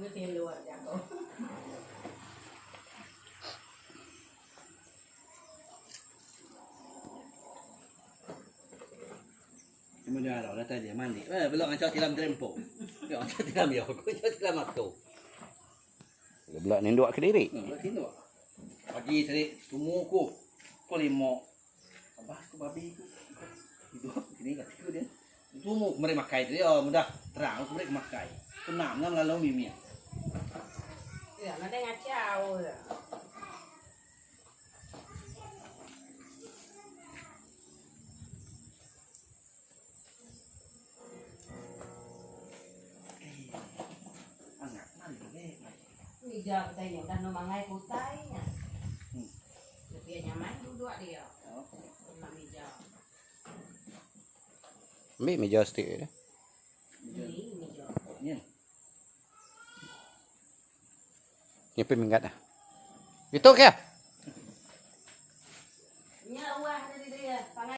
Ngerti luar jago. Kemudian orang kata dia mandi. Belum ngacau tilam terempuk. Belum ngacau tilam ya. Aku ngacau tilam aku. Belak ninduk ke diri. Tinduk. Pagi tadi temu ku. Pukul 5. Abah tu babi tu. Hidup sini kat situ dia. Temu mereka makai tu dia. Mudah terang mereka makai. Kenam ngam lalu mimia. Ya, nanti ngacau. Anak mari boleh. Hijau katanya udah nomangai putainya. Lebih nyaman duduk dia. Nak hijau. Ambil meja stick dia. Ini hijau. Ya. Ni pemingat dah. Itu ke? Nya uah dari dia.